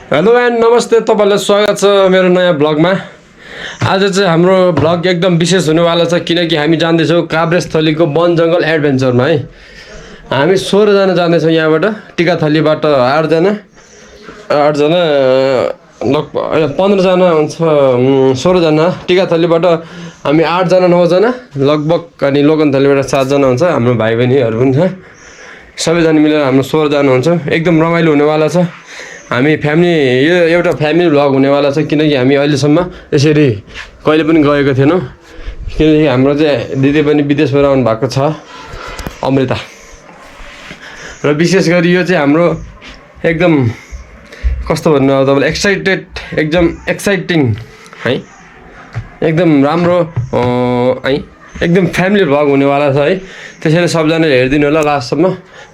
Hello and नमस्ते, तपाईँलाई स्वागत छ मेरो नयाँ ब्लगमा। आज चाहिँ हाम्रो ब्लग एकदम विशेष हुनेवाला छ किनकि हामी जाँदैछौँ काभ्रेस्थलीको वन जङ्गल एडभेन्चरमा है। हामी 16 जना जाँदैछौँ यहाँबाट, टिकाथलीबाट 8 जना लगभग 15 जना हुन्छ, 16 जना टिकाथलीबाट हामी 8 जना 9 जना लगभग, अनि लोकनथलीबाट 7 जना हुन्छ, हाम्रो भाइ बहिनीहरू पनि छ। सबैजना मिलेर हाम्रो 16 जना हुन्छ। एकदम रमाइलो हुनेवाला छ। हामी फ्यामिली, यो एउटा फ्यामिली भ्लग हुनेवाला छ किनकि हामी अहिलेसम्म यसरी कहिले पनि गएको थिएनौँ। किनकि हाम्रो चाहिँ दिदी पनि विदेशबाट आउनु भएको छ, अमृता। र विशेष गरी यो चाहिँ हाम्रो एकदम कस्तो भन्नु अब तपाईँलाई, एकदम एक्साइटिङ है, एकदम राम्रो है, एकदम फ्यामिली भ्लग हुनेवाला छ है। त्यसैले सबजनाले हेरिदिनु होला लास्टसम्म,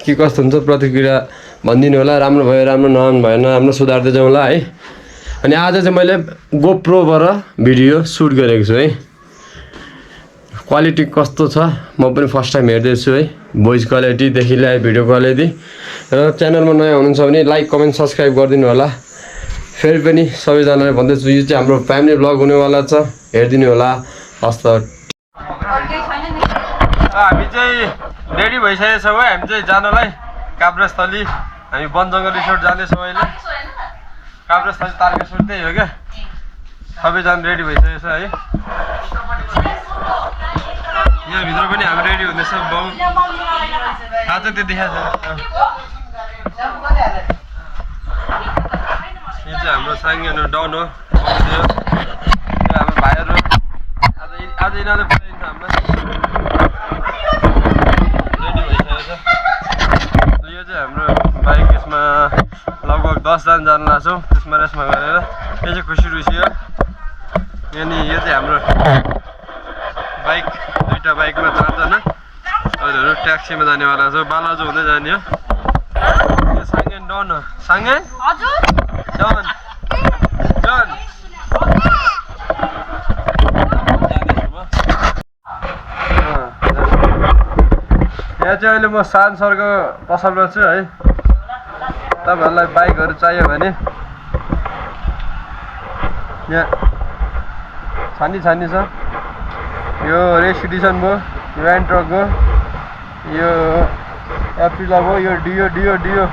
के कस्तो हुन्छ प्रतिक्रिया भनिदिनु होला। राम्रो भयो, राम्रो भएन, राम्रो सुधार्दै जाउँ होला है। अनि आज चाहिँ मैले गोप्रोबाट भिडियो सुट गरेको छु है। क्वालिटी कस्तो छ म पनि फर्स्ट टाइम हेर्दैछु है, भोइस क्वालिटीदेखि लिएर भिडियो क्वालिटी। र च्यानलमा नयाँ हुनुहुन्छ भने लाइक कमेन्ट सब्सक्राइब गरिदिनु होला। फेरि पनि सबैजनाले भन्दैछु, यो चाहिँ हाम्रो फ्यामिली भ्लग हुनेवाला छ, हेरिदिनु होला। हस् त, हामी चाहिँ रेडी भइसकेको छौँ है। हामी चाहिँ जानलाई काभ्रेस्थली, हामी वन जङ्गल रिसोर्ट जाँदैछौँ अहिले। काभ्रेस्थली तारकेश्वर त्यही हो क्या। सबैजना रेडी भइसकेको छ है। यहाँभित्र पनि हामी रेडी हुँदैछ। बाउ आज त्यो देखाएको छ। यो चाहिँ हाम्रो साङ्गेनो डाउन हो, हाम्रो भाइहरू। आज यिनीहरूले बोलाइन्छ हामीलाई। रेडी भइसकेको छ। यो चाहिँ हाम्रो बाइक, यसमा लगभग 10 जना जानु लाग्छौँ। त्यसमा रेसमा गरेर यो चाहिँ खुसी रुसी हो। अनि यो चाहिँ हाम्रो बाइक, दुईवटा बाइकमा 4 जना। अरूहरू ट्याक्सीमा जानेवाला छ, बालाजु हुँदै जाने हो। यो साङ्गेन डन हो। साङ्गेन डन डन यहाँ चाहिँ अहिले म सान सरको पसलमा छु है। तपाईँहरूलाई बाइकहरू चाहियो भने यहाँ छानी छ। यो रेस एडिसन भयो, यो एन्ट्रक हो, यो एप्रिला भयो, यो डियो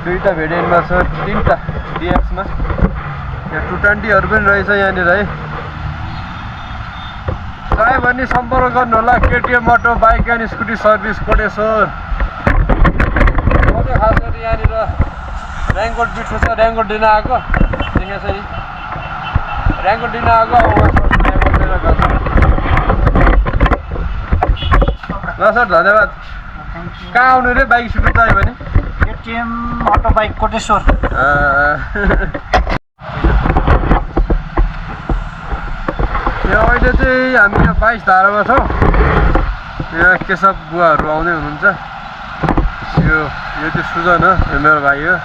दुईवटा भेरिएन्टमा छ, 3टा डिएक्समा। यो 220हरू पनि रहेछ यहाँनिर है। चाहियो भने सम्पर्क गर्नु होला। KTM auto bike and scooty service Koteshwor. म चाहिँ खास गरी यहाँनिर ऱ्याङ्कोट बिट्छु छ, ऱ्याङ्कोट दिन आएको देखेको छ नि, ऱ्याङ्कोट दिन आएको। ल सर, धन्यवाद। कहाँ आउनु रे बाइक स्कुटी चाहियो भने? KTM auto bike Koteshwor. यो अहिले चाहिँ हामी यहाँ 22 धारामा छौँ। यहाँ केशव बुवाहरू आउँदै हुनुहुन्छ। यो चाहिँ सुजन हो, यो मेरो भाइ हो।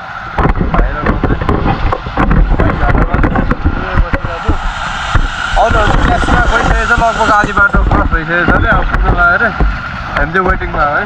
भाइलाई अरूहरू ट्याक्सीमा गइसकेको छ, लगभग आधी बाटो क्रस भइसकेको छ अरे। अब पुग्न लागेर हामी चाहिँ वेटिङमा हो है।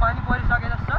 पानी परिसके जस्तो।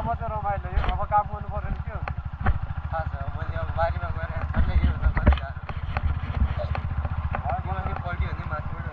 मात्रै रमाइलो यो अब काम गर्नु पर्यो नि के हो थाहा छ मैले अब बारीमा गएर छाड्ने के भन्दा पनि जानु मलाई पल्ट्यो भने माथिबाट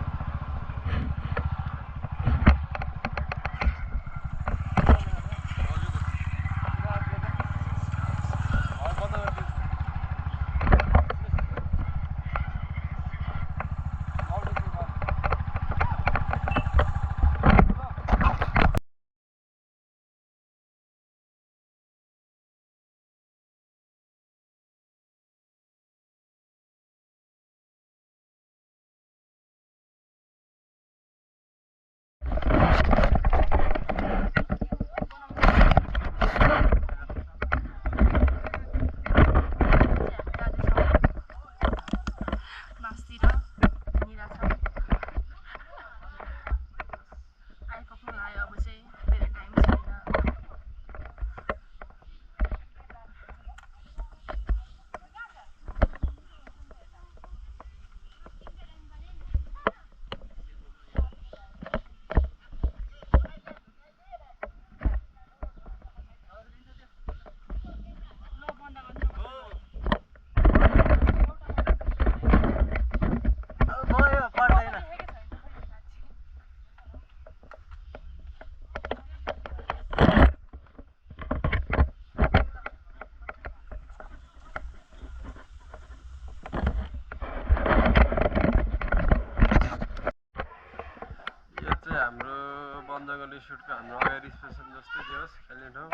सुटको हाम्रो अगाडि स्टेसन जस्तै जे होस् खेल्ने ठाउँ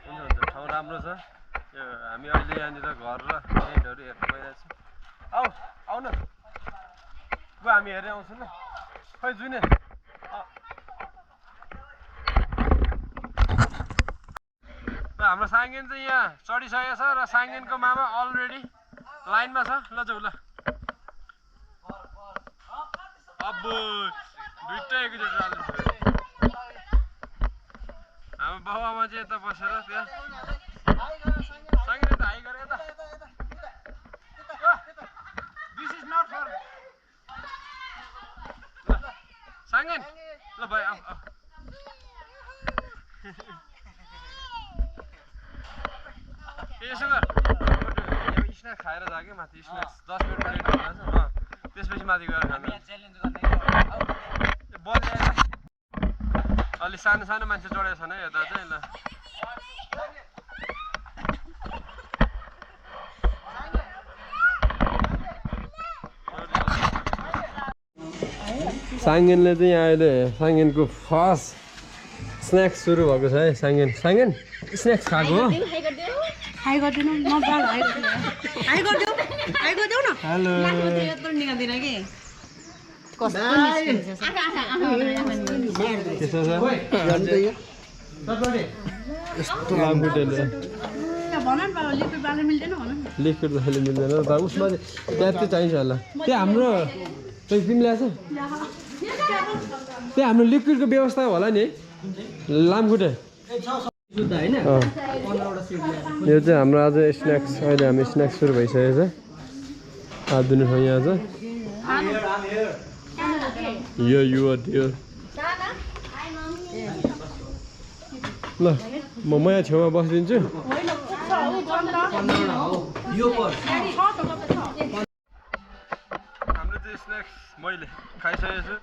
हुन्छ ठाउँ राम्रो छ यो हामी अहिले यहाँनिर घर र टेन्टहरू हेर्नु गइरहेको छौँ आऊ न हामी हेरेर आउँछौँ ल खै जुने हाम्रो साङ्गेन चाहिँ यहाँ चढिसकेको छ र साङ्गेनको मामा अलरेडी लाइनमा छ ल जाऊ ल अब दुइटै एकैचोटि हाल्नु हाम्रो बाबुआमा चाहिँ यता बसेर त्यहाँ साङ्गेन त हाई गरे यता दिस इज नट फर साङ्गेन ल भाइ आऊ यसो गर स्न्याक्स खाएर जा कि माथि स्न्याक्स 10 मिनटमा लेट भइरहेछ त्यसपछि माथि गएर खानु बल ल्याएर अलि सानो सानो मान्छे चढेको छन् है यता चाहिँ ल साङ्गेनले चाहिँ यहाँ अहिले साङ्गेनको फर्स्ट स्न्याक्स सुरु भएको छ है साङ्गेन स्न्याक्स खाएको हो हाई गरिदिनु म बाल हाई गरिदेऊ न हेलो निकाल्दिनँ कि लिक्विड त अहिले मिल्दैन त उसमा चाहिँ चाहिन्छ होला त्यो हाम्रो त्यो तिमीले आएको त्यो हाम्रो लिक्विडको व्यवस्था होला नि लामखुट्टे यो चाहिँ हाम्रो आज स्न्याक्स अहिले हामी स्न्याक्स सुरु भइसकेको छ हात धुने ठाउँ यहाँ छ यो ल म यहाँ छेउमा बसिदिन्छु हाम्रो चाहिँ स्न्याक्स मैले खाइसकेको छु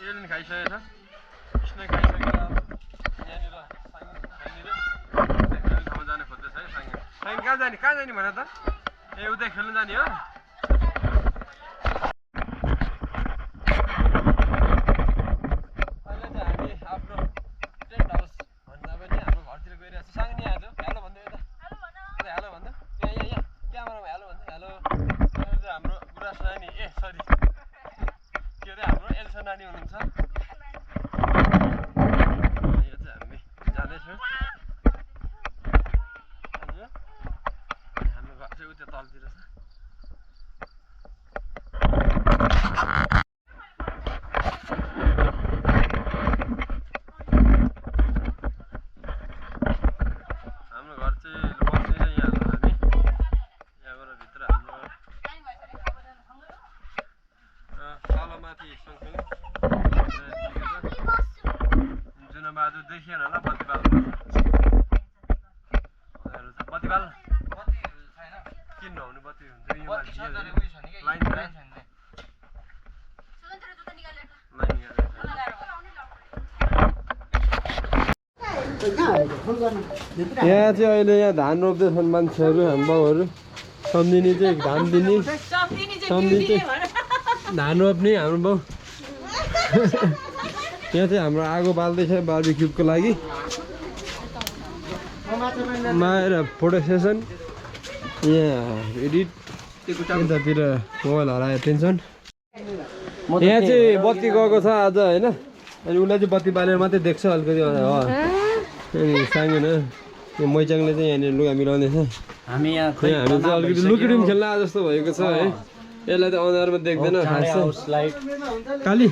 यसले खाइसकेको छ स्न्याक्स खाइसकेर ठाउँमा जाने खोज्दैछ है साङ्गे कहाँ जाने भन त ए उतै खेल्नु जाने हो अहिले चाहिँ हामी आफ्नो टेन्ट हाउस भन्दा पनि हाम्रो घरतिर गइरहेको छ साङ्गे नि आज हेलो भन्दै यता हेलो भन्दा यहाँ क्यामेरामा हेलो भन्दै हेलो चाहिँ हाम्रो गुराँस नानी सरी के अरे हाम्रो एल्सा नानी हुनुहुन्छ यो चाहिँ हामी जाँदैछौँ हाम्रो घर चाहिँ उता तलतिर छ हाम्रो घर चाहिँ बस्ने चाहिँ यहाँ हो हामी यहाँबाट भित्र हाम्रो तलमाथि सँगसँगै जुन बहादुर देखिएन होला बत्ती बाल्नु यहाँ चाहिँ अहिले यहाँ धान रोप्दैछन् मान्छेहरू हाम्रो बाउहरू सम्झिने चाहिँ धान दिने सम्झिने चाहिँ धान रोप्ने हाम्रो बाउ यहाँ चाहिँ हाम्रो आगो बाल्दैछ बार्बिक्युको लागि माएर फोटो सेसन यहाँ एडिट यतातिर मोबाइल हरायो टेन्सन यहाँ चाहिँ बत्ती गएको छ आज होइन अनि उसलाई चाहिँ बत्ती बालेर मात्रै देख्छ अलिकति अनि साङ्गेन यो मैचाङले चाहिँ यहाँनिर लुगा मिलाउँदैछ हामी यहाँ हामी चाहिँ अलिकति लुकिडिम खेल्न आए जस्तो भएको छ है यसलाई त अनुहारमा देख्दैन खास लाइट काली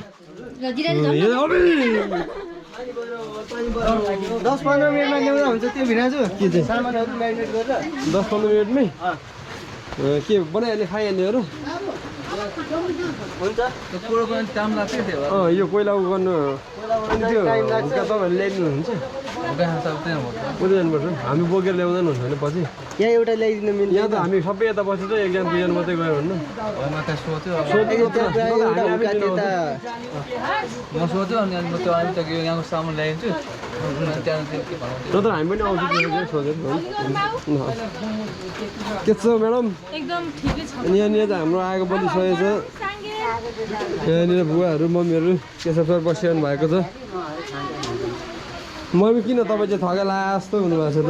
10-15 मिनटमा ल्याउँदा हुन्छ त्यो भिनाजु के चाहिँ सामानहरू म्यारिनेट गरेर 10-15 मिनटमै के बनाइहाल्ने खाइहाल्नेहरू हुन्छ त्यो कुरोको काम लाग्छ त्यो यो कोइला गर्नु अनि त्यो हुक्का तपाईँहरूले ल्याइदिनुहुन्छ उता जानुपर्छ हामी बोकेर ल्याउँदैन हुन्छ भने पछि यहाँ एउटा ल्याइदिनु मिल्छ यहाँ त हामी सबै यता बसेर एकजना दुईजना मात्रै गयो भन्नु म सोध्यो अनि म त्यो अहिले त यहाँको सामान ल्याइदिन्छु नत्र हामी पनि आउँछु सोधेर के छ म्याडम एकदम ठिकै छ अनि यहाँनिर त हाम्रो आगो बलिसकेको छ यहाँनिर बुवाहरू मम्मीहरू केशव सर बसिरहनु भएको छ मम्मी किन तपाईँ चाहिँ थका लाए जस्तो हुनुभएको छ त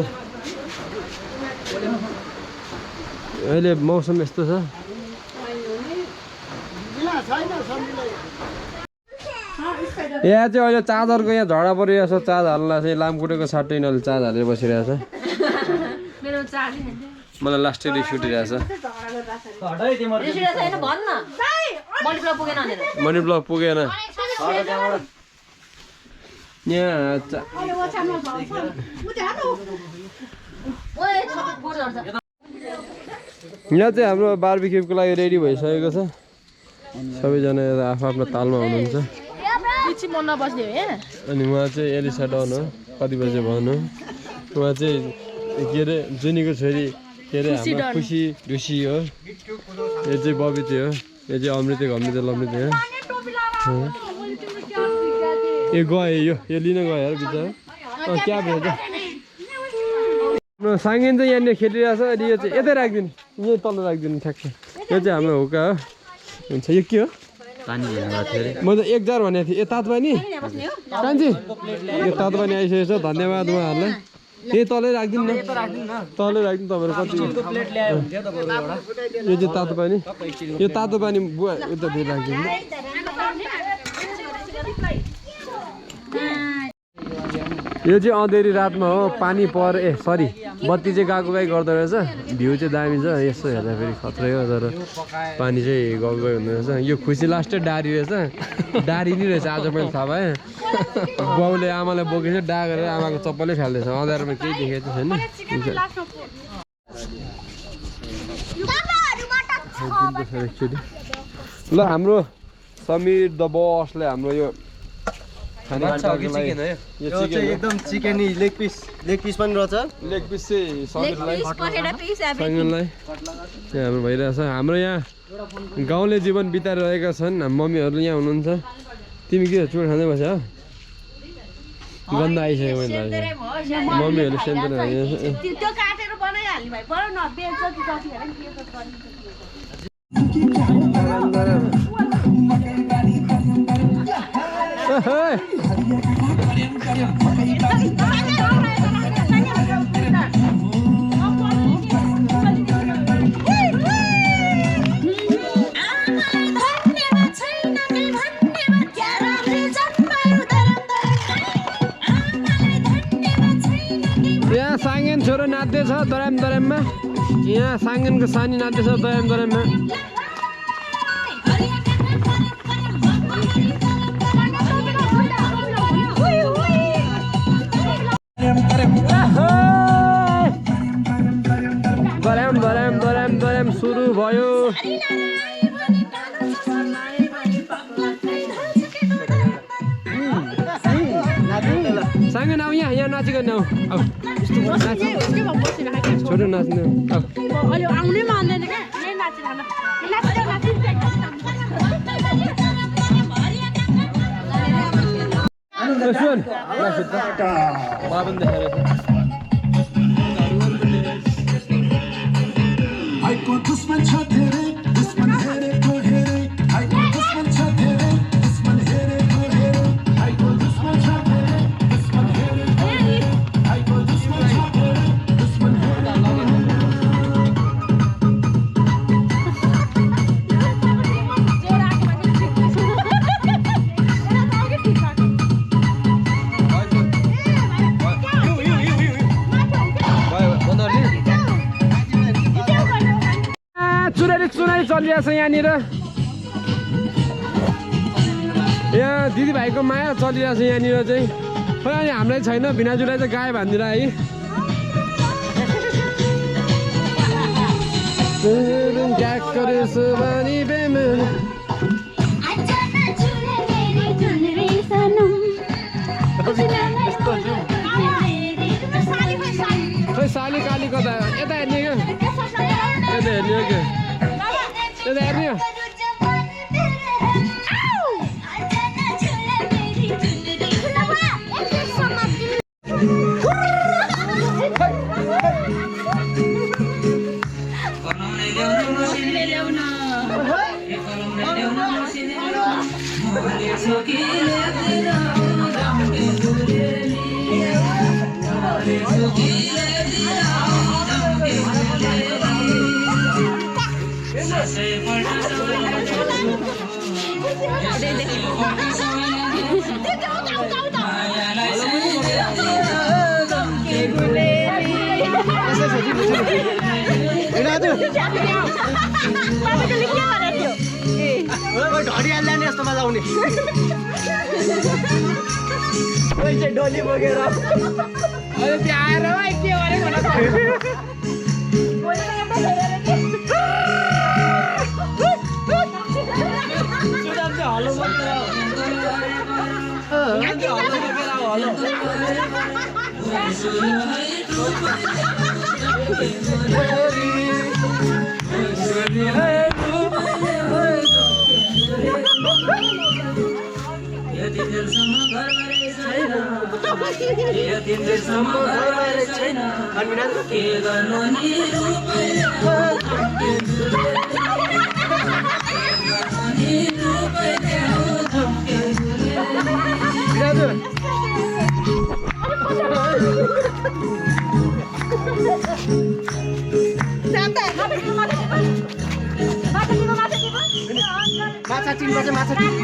अहिले मौसम यस्तो छ यहाँ चाहिँ अहिले चादरको यहाँ झडा परिरहेको छ चार्ज हाल्न चाहिँ लामखुट्टेको साट्टै अहिले चार्ज हालेर बसिरहेको छ मेरो चार्ज मलाई लास्ट रिस उठिरहेको छ मनी ब्लक पुगेन यहाँ यहाँ चाहिँ हाम्रो बार्बिक्युको लागि रेडी भइसकेको छ सबैजना आफ्नो तालमा हुनुहुन्छ अनि उहाँ चाहिँ एलिसा डन हो कति बजे भन्नु उहाँ चाहिँ के अरे जुनीको छोरी के अरे हाम्रो खुसी ढुसी हो यो चाहिँ बबिते हो यो चाहिँ अमृत लमृत हो यो गयो यो लिन गयो यार बिचरा क्या भयो त हाम्रो साङ्गेन चाहिँ यहाँनिर खेलिरहेको छ अनि यो चाहिँ यतै राखिदिनु यहीँ तल राखिदिनु ठ्याक्क यो चाहिँ हाम्रो हुक्का हो हुन्छ यो के हो म त 1 जार भनेको थिएँ ए तात पानी कान्छी यो तात पानी आइसकेको छ धन्यवाद उहाँहरूलाई यही तलै राखिदिनु न तलै राखिदिनु तपाईँहरू कति यो चाहिँ तातो पानी यो तातो पानी बुवा उता फेरि राखिदिनु यो चाहिँ अँधेरी रातमा हो पानी सरी बत्ती चाहिँ गएको गई गर्दो रहेछ भ्यू चाहिँ दामी छ यसो हेर्दा फेरि खत्रै हो तर पानी चाहिँ गएको गई हुँदो रहेछ यो खुसी लास्टै डारी रहेछ डारी नै रहेछ आज मैले थाहा पाएँ बाउले आमालाई बोकेछ डा गरेर आमाको चप्पलै फाल्दैछ अँधारोमा केही देखेको छैन ल हाम्रो समीर द बसले हाम्रो यो एकदम चिकन लेग पिस पनि रहेछ लेग पिस चाहिँ समीरलाई हाम्रो भइरहेछ हाम्रो यहाँ गाउँले जीवन बिताइरहेका छन् मम्मीहरू यहाँ हुनुहुन्छ तिमी के चुड खाँदै बस्यो गन्ध आइसक्यो मैले मम्मीहरूले सेन्टर यहाँ साङ्गेन छोरो नाच्दैछ दराममा यहाँ साङ्गेनको सानी नाच्दैछ दराममा दराम सुरु भयो साङ्गेन आऊ यहाँ नाचेको नाउ छोटो नाच्नु आउनै मान्दैन सुन आइको दुश्मन छ धेरै दुश्मन हेरेको हेरे आइको दुश्मन छ धेरै दुश्मन हेरेको हेरे आइको दुश्मन छ धेरै दुश्मन हेरेको हेरे आइको दुश्मन छ धेरै दुश्मन हेरेको चुनाइ चलिरहेछ यहाँनिर यहाँ दिदीभाइको माया चलिरहेछ यहाँनिर चाहिँ खोइ अनि हामीलाई छैन भिनाजुलाई चाहिँ गाए भनिदिएर है खोइ साली कालीको त यता हेर्ने क्या यता हेर्ने हो क्या यता हेर्ने हो ढडियाले नि यस्तो मजाउने डोली बोकेर त्यहाँ आएर के माछा टिमको चाहिँ माछा टिम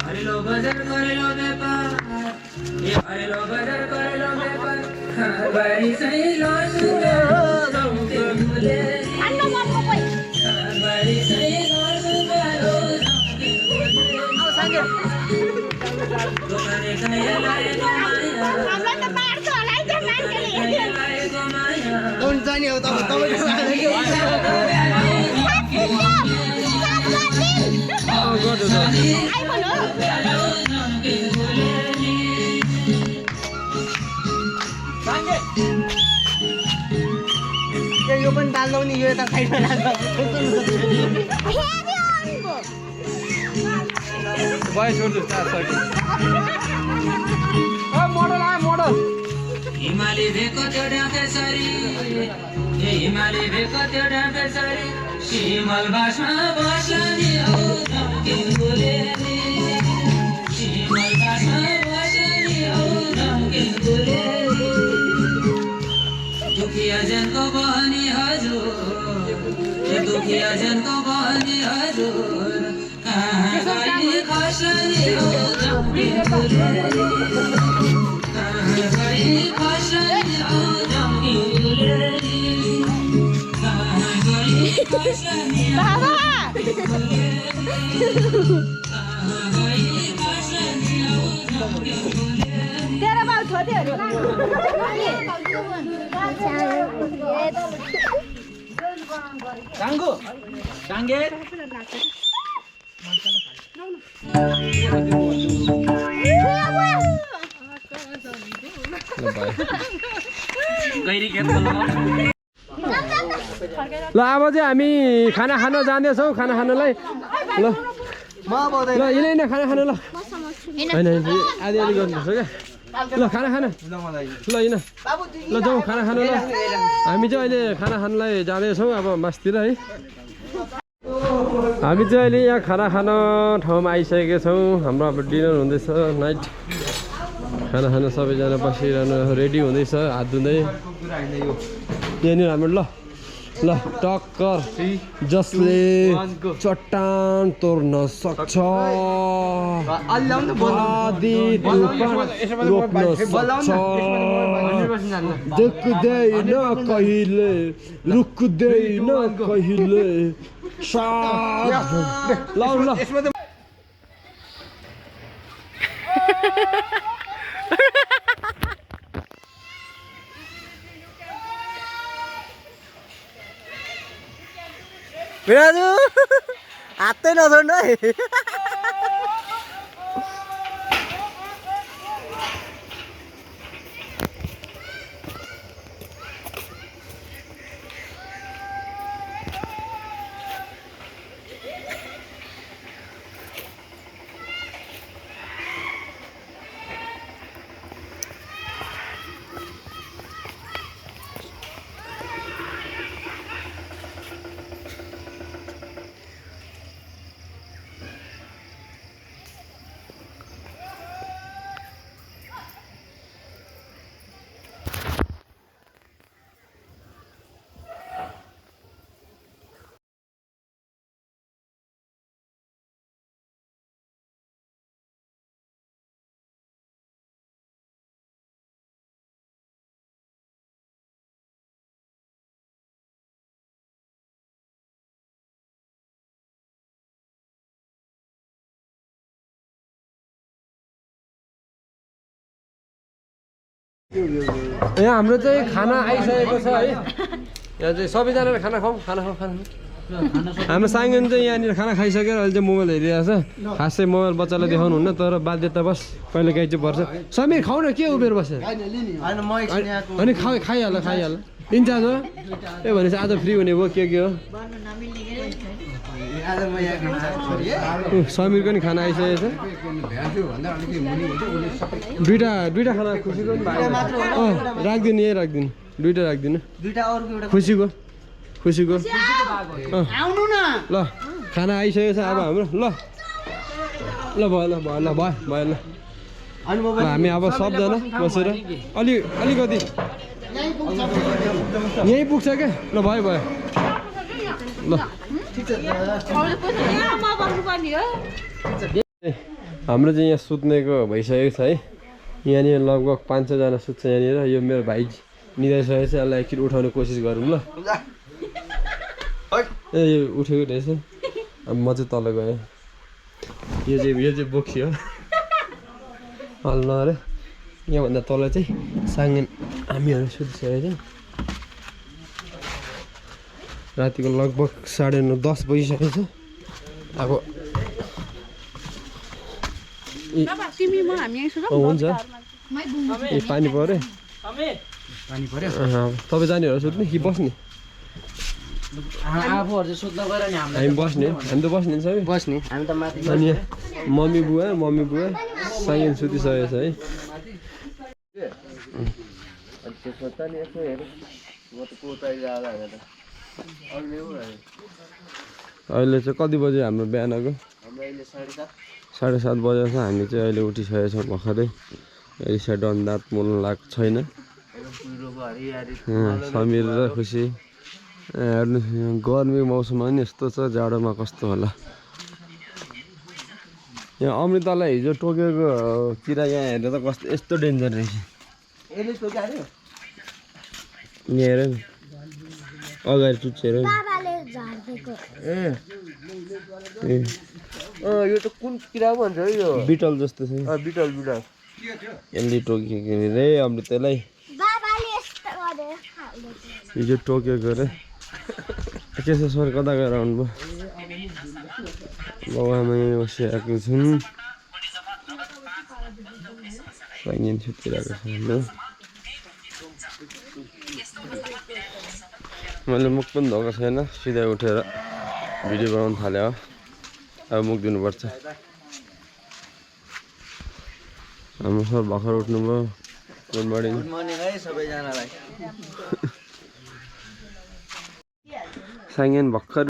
हरिलो बजार गरेलो व्यापार ए हरिलो बजार गरेलो व्यापार बारी चाहिँ लसुगा दौते गुले बारी चाहिँ लसुगा दौते गुले आउ सँगै दोकाने खाइलाई माया हामीलाई त मार्छ होला है त्यो मान्छेले खाइको माया हुन्छ नि हो तपाईको यो पनि डाल्दौ नि यो यता साइडमा राख्दा भयो छोड्छु मोडल आयो मोडल हिमाली भेको त्यो डाँपेसरी ए हिमाली भेको त्यो डाँपेसरी शिमल बासमा बस्ने हो धम्किन गुलेली शिमल बासमा बस्ने हो धम्किन गुलेली दुखिया जनको बहनी हजुर ए दुखिया जनको बहनी हजुर कहाँ गई खस्ने हो धम्किन गुलेली कहाँ गई खस्ने हो धम्किन गुलेली कहाँ गई खस्ने हो बाबा कहाँ गई खस्ने हो धम्किन गुलेली तेरो बाउ छोरीहरु डाङ्गो डाङ्गे गैरी खेत ल अब चाहिँ हामी खाना खान जाँदैछौँ खाना खानलाई ल म आउँदैन ल यिनै खाना खानु ल होइन आधी आधी गर्नुपर्छ क्या ल खाना खाना ल यिन ल जाउँ खाना खानु ल हामी चाहिँ अहिले खाना खानुलाई जाँदैछौँ अब मासतिर है हामी चाहिँ अहिले यहाँ खाना खान ठाउँमा आइसकेका छौँ हाम्रो अब डिनर हुँदैछ नाइट खाना खान सबैजना बसिरहनु रेडी हुँदैछ हात धुँदै यहाँनिर हाम्रो ल ल टक्कर जसले चट्टान तोड्न सक्छ आदि रोप्न सक्छ देख्दैन कहिले रुक्दैन कहिले साथ ल ल बिराजु हातै नछोड्नु है यहाँ हाम्रो चाहिँ खाना आइसकेको छ है यहाँ चाहिँ सबैजनाले खाना खाउँ हाम्रो साङ्गन चाहिँ यहाँनिर खाना खाइसकेर अहिले चाहिँ मोबाइल हेरिरहेको छ खास चाहिँ मोबाइल बच्चालाई देखाउनु हुन्न तर बाध्यता बस कहिले काहीँ चाहिँ पर्छ समीर खाऊ न के उभिएर बस्यो अनि खाइहाल इन्चार्ज हो ए भनेपछि आज फ्री हुने भयो के हो समीरको नि खाना आइसकेको छ दुईवटा खाना खुसीको राखिदिनु यही राखिदिनु दुईवटा राखिदिनु खुसीको ल खाना आइसकेको छ अब हाम्रो ल भयो ल हामी अब सबजना बसेर अलिकति यहीँ पुग्छ क्या ल भयो ल हाम्रो चाहिँ यहाँ सुत्नेको भइसकेको छ है यहाँनिर लगभग 500जना सुत्छ यहाँनिर यो मेरो भाइ निदाइसकेको छ यसलाई एकचोटि उठाउने कोसिस गरौँ ल ए यो उठेको रहेछ अब म चाहिँ तल गएँ यो चाहिँ बोक्सी हो हल्न अरे यहाँभन्दा तल चाहिँ साङ्गेन हामीहरू सुतिसकेको छ रातिको लगभग 9:30 बजिसकेको छ अब हुन्छ ए पानी पऱ्यो तपाईँ जाने हो सुत्ने कि बस्ने हामी बस्ने हामी त बस्ने सबै बस्ने हामी त माथि अनि मम्मी बुवा साङ्गेन सुतिसकेको छ है अहिले चाहिँ कति बजे हाम्रो बिहानको 7:30 बजेको छ हामी चाहिँ अहिले उठिसकेको छौँ भर्खरै रिसाइड दाँत मोल्नु लागेको छैन समीर र खुसी हेर्नु गर्मी मौसममा नि यस्तो छ जाडोमा कस्तो होला यहाँ अमृतालाई हिजो टोकेको किरा यहाँ हेर्दा त कस्तो यस्तो डेन्जर रहेछ हेर नि अगाडि चुच्चेर यो त कुन किरा भन्छ यो बिटल जस्तो छ बिटल यसले टोकेको रे अमृतालाई हिजो टोकेको रे के छ सर कता गएर आउनुभयो बाउआमै बसिरहेको छन् साङ्गेन सुतिरहेको छ मैले मुख पनि धोएको छैन सिधै उठेर भिडियो बनाउनु थाल्यो अब मुख दिनुपर्छ हाम्रो सर भर्खर उठ्नुभयो गुड मर्निङ गुड मर्निङ है सबैजनालाई साङ्गेन भर्खर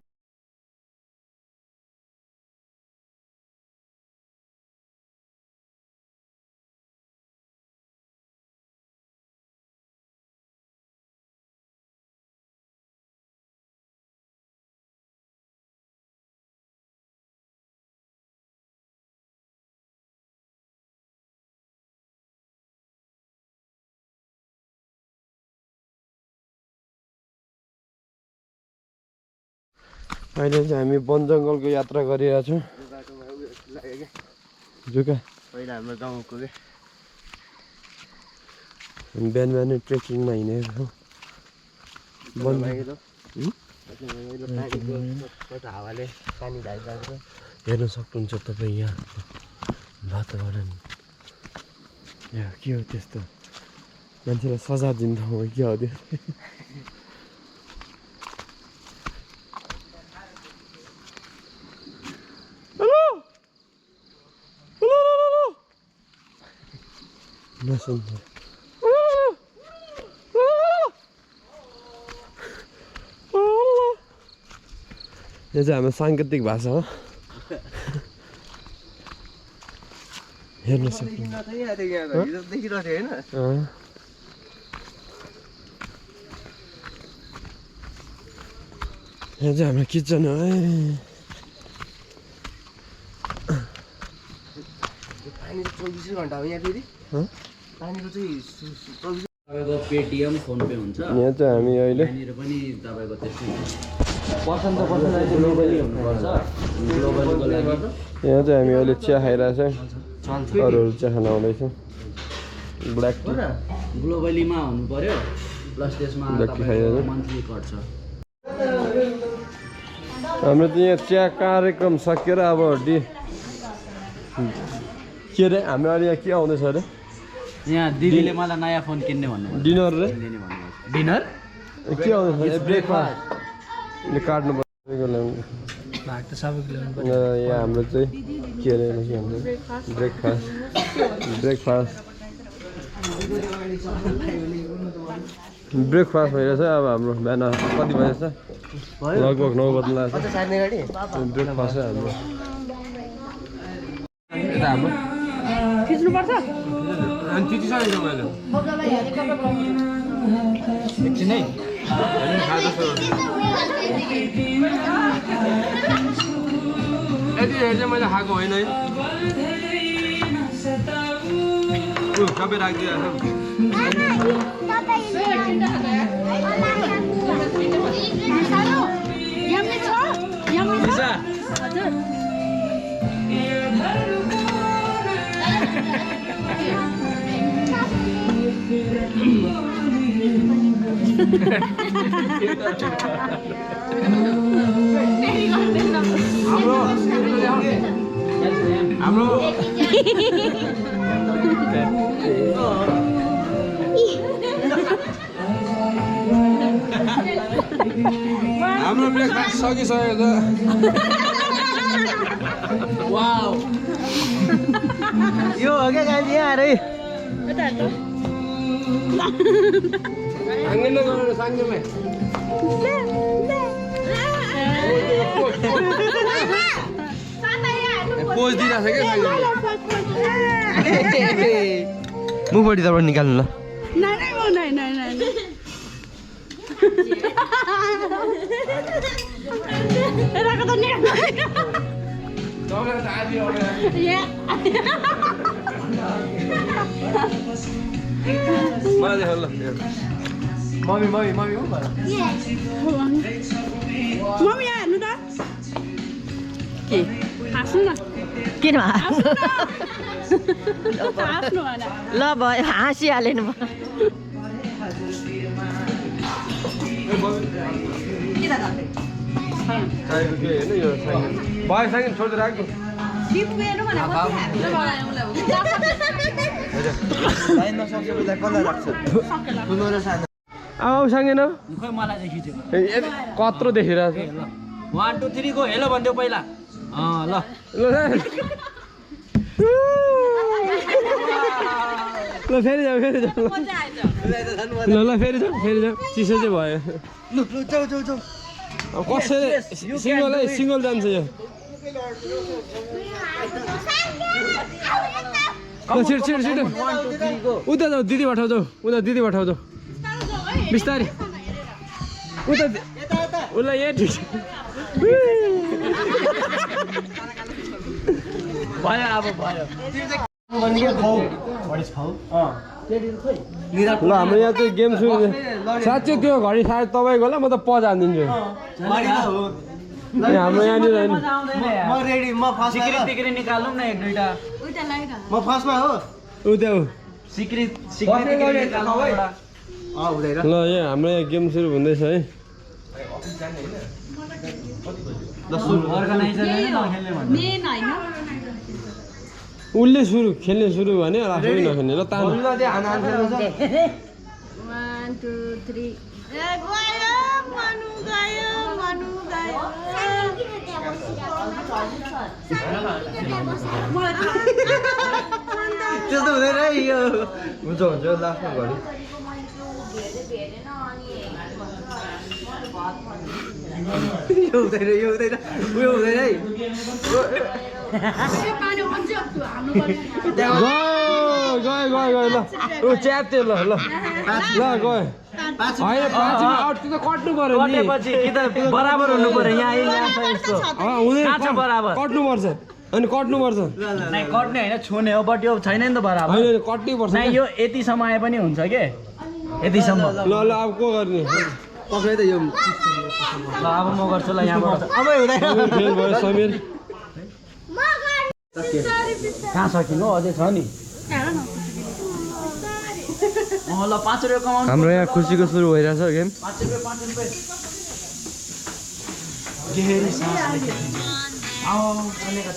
अहिले चाहिँ हामी वन जङ्गलको यात्रा गरिरहेको छौँ जुका पहिला हाम्रो गाउँको के बिहान बिहानै ट्रेकिङमा हिँडेको छौँ हावाले पानी ढालिरहेको छ हेर्न सक्नुहुन्छ तपाईँ यहाँ वातावरण यहाँ के हो त्यस्तो मान्छेलाई सजाय दिन्छ हो के हो त्यो नसुन्नु यो चाहिँ हाम्रो साङ्केतिक भाषा हो हेर्न सक्नु देखिरहेको थियो होइन यहाँ चाहिँ हाम्रो किचन हो है पानी 24 घन्टा हो यहाँ फेरि पानीको चाहिँ 24 तपाईँको पेटिएम फोन पे हुन्छ यहाँ चाहिँ हामी अहिले यहाँनिर पनि तपाईँको त्यस्तै पर्सन त पर्सन अहिले ग्लोबली हुनुपर्छ ग्लोबलीको लागि यहाँ चाहिँ हामी अहिले चिया खाइरहेको छौँ अरूहरू चिया खान आउँदैछौँ ब्ल्याक टी ग्लोबलीमा हुनु पर्यो प्लस त्यसमा ब्ल्याक टी खाइरहेको मन्थली कट छ हाम्रो चाहिँ यहाँ चिया कार्यक्रम सकिएर अब के अरे हाम्रो अहिले यहाँ के आउँदैछ अरे यहाँ दिदीले मलाई नयाँ फोन किन्ने भन्नुभयो डिनर रे डिनर के आउँदैछ ब्रेकफास्ट काट्नु पर्छ भाग त सबैको ल्याउनु पर्यो यहाँ हाम्रो चाहिँ के अरे के भन्छ ब्रेकफास्ट ब्रेकफास्ट भइरहेछ अब हाम्रो बिहान कति बजेछ लगभग 9 बज्नु लाग्छ ब्रेकफास्ट चाहिँ हाम्रो यता हाम्रो खिच्नुपर्छ अनि त्यतिसकेको मैले एकछिनै यति हेर चाहिँ मैले खाएको होइन है सबै राखिदिएको हाम्रो हाम्रो ब्रेकफास्ट सकिसक्यो वाउ यो हो क्या गाडी यहाँ अरे साङ्गेमा गएर साङ्गेमा पोज दिइरहेको छ क्या मुखबाट तपाईँ निकाल्नु ल मलाई देखाउनु ल मम्मी मम्मी मम्मी हो भन मम्मी यहाँ हेर्नु त के हाँस्नु न किन हाँस्नु भन ल भयो हाँसिहाल्यो नि चाहिएको के होइन यो साइकल भयो साइकल छोडेर राख्नु लाइनमा सक्छ बेला कसलाई राख्छ ठुलो र सानो आऊ साङ्गेन खोइ मलाई चाहिँ खिच्यो कत्रो देखिरहेको छ 1 2 3 गो हेलो भन्दियो पहिला ल ल फेरि जाऊ फेरि जाऊ ल फेरि जाऊ चिसो चाहिँ भयो अब कसैले सिङ्गल जान्छ यो छिटो छिटो छिटो उता जाऊ दिदी पठाउ जाऊ उता दिदी पठाउ जाऊ बिस्तारै उता उसलाई ए ठिक भयो अब भयो ल हाम्रो यहाँ चाहिँ गेम सुरु साँच्चै त्यो घडी सायद तपाईँको होला म त जानिदिन्छु हाम्रो यहाँनिर होइन म रेडी म फर्स्ट सिक्री निकालौँ न एक दुईटा म फर्स्टमा हो उता हो सिक्री हुँदैन ल यहाँ हाम्रो यहाँ गेम सुरु हुँदैछ है उसले खेल्ने सुरु भने आफै नखेल्ने ल तान 1 2 3 त्यस्तो हुँदैन है यो हुन्छ लास्टमा घडी यो हुँदैन उयो हुँदैन है गयो ल ऊ च्याप्थ्यो ल ल गयो होइन 5 मिनट कट्नु पर्यो नि कटेपछि कि त बराबर हुनु पर्यो यहाँ छ यस्तो बराबर कट्नुपर्छ अनि कट्नुपर्छ नै कट्ने होइन छुने हो बट यो छैन नि त बराबर होइन कट्नै पर्छ नै यो यतिसम्म आए पनि हुन्छ के यतिसम्म ल ल अब को गर्ने पक्रै त यो ल अब म गर्छु ल यहाँबाट अब हुँदैन फेल भयो समीर कहाँ सकिनु अझै छ नि ल 5 रुपियाँ कमाउनु हाम्रो यहाँ खुसीको सुरु भइरहेछ गेम 5 रुपियाँ गहरी सास लेके आओ चलेगा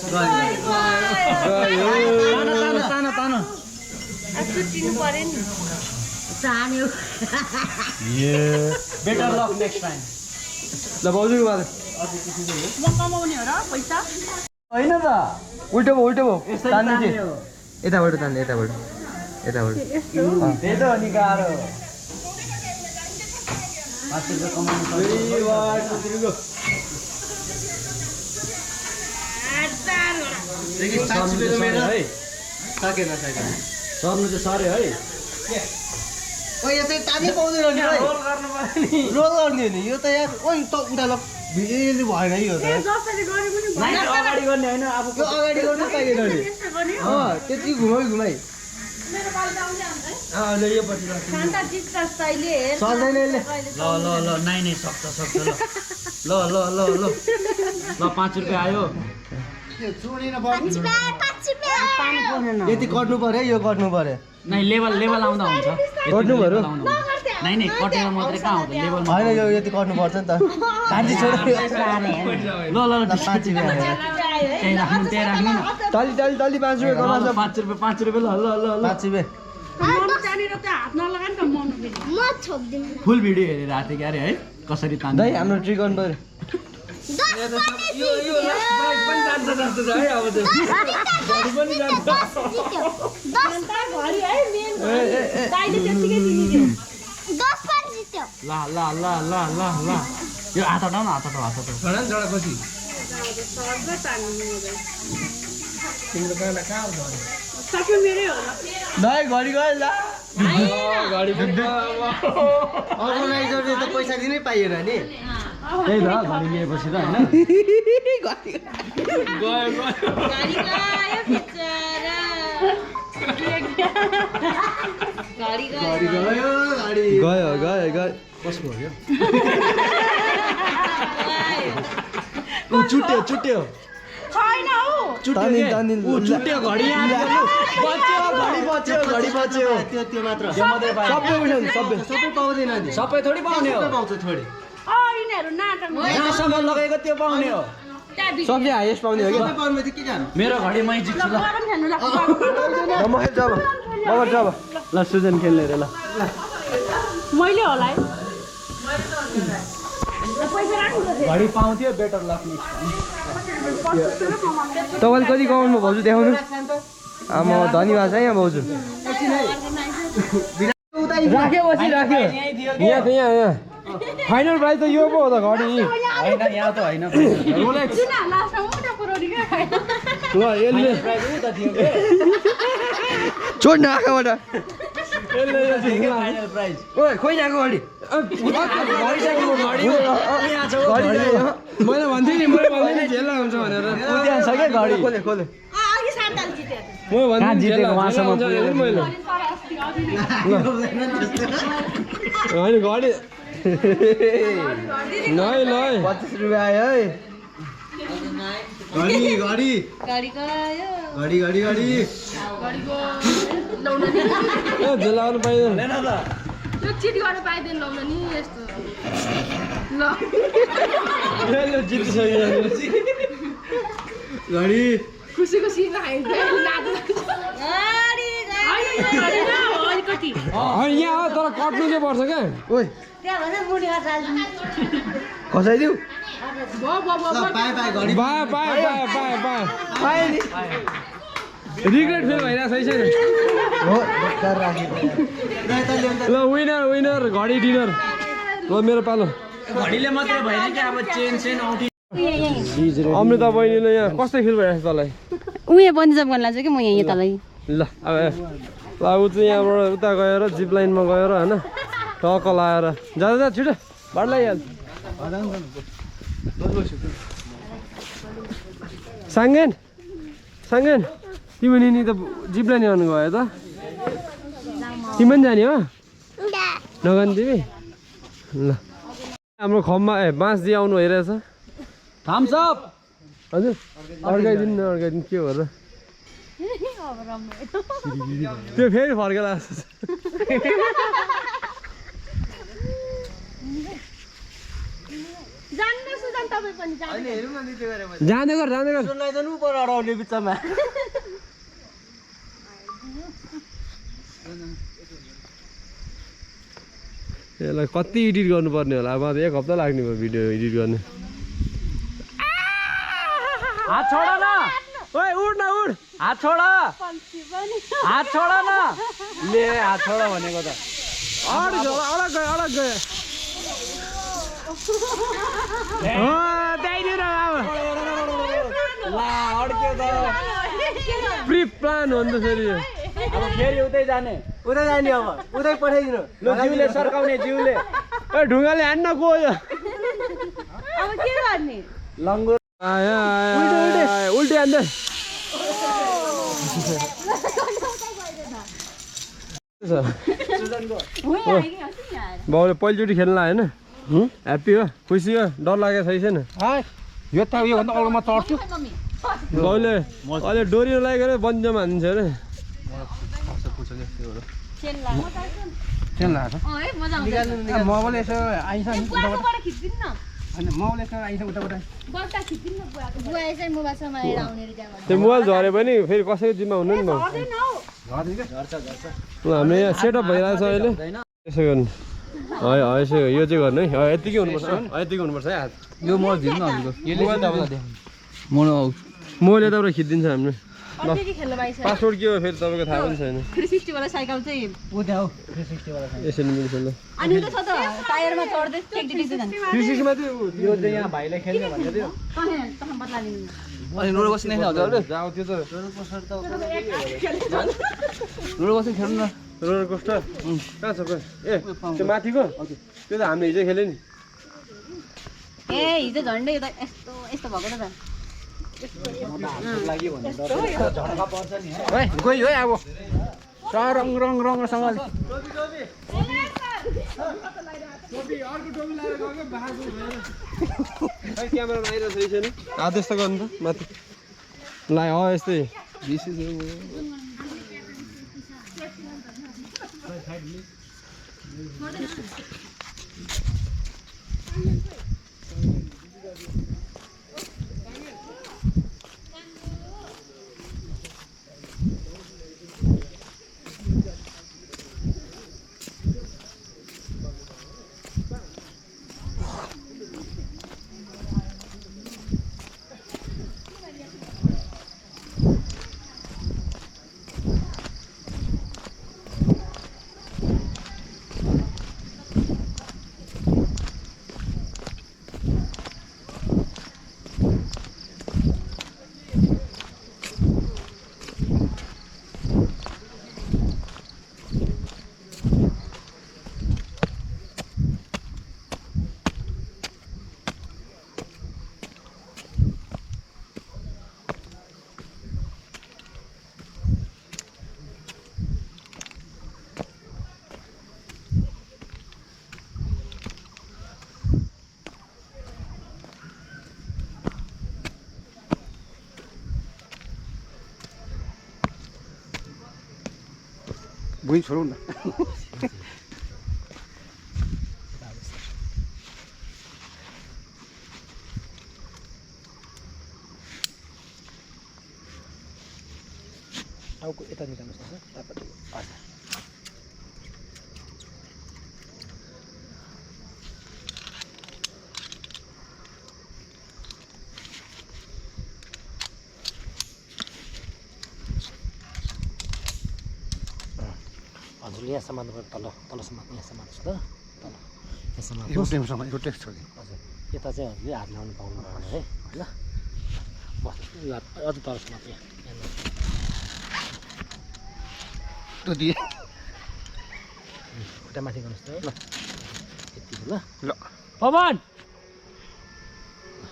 तानो बेटर लक नेक्स्ट टाइम ल बाउजूको बारे होइन त उल्टो भयो तान्नु चाहिँ यताबाट तान्ने यताबाट त्यही त हो नि गाह्रो 5 रुपियाँ कमाउनु सकेन सर्नु चाहिँ सर्यो है यो चाहिँ तानै पाउँदैन नि रोल गर्ने हो नि यो त यार ओइ त उता ल भिडियो भएन यो त अगाडि गर्ने होइन अब यो अगाडि गर्नु पाइएन नि त्यति घुमाइ चल्दैन यसले ल नाइ सक्छ ल 5 रुपियाँ आयो यति कट्नु पर्यो यो कट्नु पर्यो नै लेभल आउँदा हुन्छ कट्नु पर्यो नै कटेर मात्रै कहाँ हुन्छ लेभल होइन यो यति कट्नु पर्छ नि त कान्छी छोड ल 5 रुपियाँ त्यही राख्नु न तली 5 रुपियाँ कमाउँछ 5 रुपियाँ ल 5 रुपियाँ फुल भिडियो हेरेर आएको थियो क्यारे है कसरी तान्नु दाइ हाम्रो ट्रिक गर्नु पर्यो ल यो हात हटाउ न हात हटाउ दाइ घडी गयो ल अर्गनाइजरले त पैसा दिनै पाइएन नि त्यही त घडी लिएपछि त होइन गयो कसको हो यो चुट्यो छुट्यो घडी बच्यो त्यो मात्र सबै उठाउनु सबै पाउँदैन नि सबै थोडी पाउने हो पाउँछ थोडी जहाँसम्म लगाएको त्यो पाउने हो सबले हाइएस्ट पाउने हो कि सबै पाउनु त के जानु मेरो घडी मै जित्छु ल सुजन खेल्ने रे ल मैले होला है घडी पाउँथ्यो बेटर लक तपाईँले कति कमाउनु भाउजू देखाउनु आमा धन्यवाद छ यहाँ भाउजू राख्यो यहाँ फाइनल प्राइज त यो पो हो त घडी होइन यहाँ त होइन रोलेक्स ल यसले छोड्न आँखाबाट फाइनल प्राइज ओए खोइ जाएको घडी मैले भन्थेँ नि झेल्ला हुन्छ भनेर छ क्या घडी खोले कहाँ जितेको उहाँसम्म मैले होइन घडी नै ल 25 रुपियाँ आयो है घडी झेलाउनु पाइँदैन चिट गर्न पाइँदैन लाउन नि यस्तो ल जितिसक्यो घडी खुसीको सिरमा खाइन्छ होइन यहाँ हो तर कट्नु चाहिँ पर्छ क्या ओइ खसाइदिउ पाए नि रिग्रेट फिल भइरहेको छ ल विनर घडी डिनर ल मेरो पालो घडीले मात्रै भएन कि अब चेन औँठी अमृता बहिनीले यहाँ कस्तो फिल भइरहेको छ तँलाई उयो बन्जप गर्न लाग्छ कि म यहाँ तलै ल अब ऊ चाहिँ यहाँबाट उता गएर जिप लाइनमा गएर होइन टक्क लाएर जाँदा छिटो बाटो लगाइहाल्छ साङ्गेन तिमी नि त जिप लाइन गर्नु गयो त तिमी पनि जाने हो नगर्ने तिमी ल हाम्रो खममा बाँस दिए आउनु भइरहेछ थम्स अप हजुर अर्काइदिनु के हो र त्यो फेरि फर्केर जाँदै गर अडाउने बिचमा यसलाई कति एडिट गर्नुपर्ने होला अब 1 हप्ता लाग्ने भयो भिडियो एडिट गर्ने हात छोड न ओए उड न उड हात छोड न ले हात छोड भनेको त अलग गयो प्रि प्लान हो नि त फेरि अब फेरि उतै जाने अब उतै पठाइदिनु जिउले सर्काउने जिउले ए ढुङ्गाले हान्न गयो अब के गर्ने लङ्गुर उल्टी हान्दै बाउले पहिलोचोटि खेल्न आएन ह्याप्पी हो खुसी हो डर लागेको छैन यो त योभन्दा अगाडिमा चढ्छु बाउले अहिले डोरी लागेर बन्जमा हान्छ अरे मले यसो आइन्छ नि त्यो मोबाइल झऱ्यो भने फेरि कसैको जिम्मा हुनु नि ल हाम्रो यहाँ सेटअप भइरहेको छ अहिले यसो गर्नु यसो यो चाहिँ गर्नु है यतिकै हुनुपर्छ है हात यो म झिक्नु मोबाइल यताबाट खिचिदिन्छ हाम्रो ल पासवर्ड के हो फेरि तपाईँको थाहा पनि छैन 360 वाला साइकल चाहिँ यसरी मिल्छ ल अनि त छ त टायरमा चढ्दै टेक्टिक जान्छ 360 मा चाहिँ यो चाहिँ यहाँ भाइलाई खेल्ने भनेको थियो तখন बदला लिनु अनि रोड बस्ने नि हजुर जाऊ त्यो त रोड बस्ने खेल्नु न रोलर कोस्टर कहाँ छ ए त्यो माथिको त्यो त हामीले हिजो खेल्यो नि ए हिजो झन्डै त यस्तो यस्तो भएको त गयो है अब रङ सँगले क्यामेरामा आइरहेको छ यसरी आदेश त गर्नु त माथि ल यस्तै भुइँ छोडौँ न टाउको यता निकाल्नुहोस् न सर हजुर हजुर यहाँ समात्नु तल तलसम्म यहाँ समात्नुहोस् ल तल यहाँ समात्नुहोस् यो टेक्स्ट छोडिदिनु हजुर यता चाहिँ हजुरले हात लगाउनु पाउनु भएन है ल बस यो हात अझ तलसम्म यहाँ त्यो दिए खुट्टा माथि गर्नुहोस् त ल यति ल ल पवन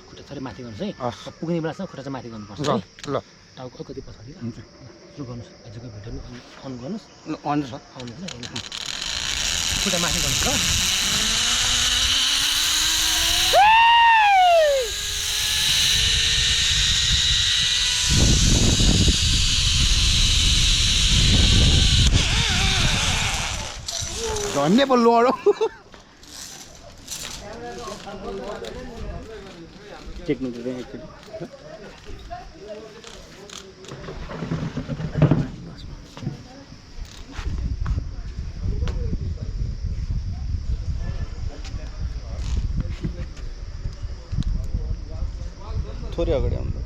खुट्टा थोरै माथि गर्नुहोस् है पुग्ने बेलासम्म खुट्टा चाहिँ माथि गर्नुपर्छ है ल टाउको अलिकति पछाडि हुन्छ सुरु गर्नुहोस् आजको भिडियो अन गर्नुहोस् ल अन छ आउनु ल खुट्टा माथि गर्नुहोस् ल धन्य पो लोडो टेक्नु पर्दैन एकचोटि थोरै अगाडि आउनु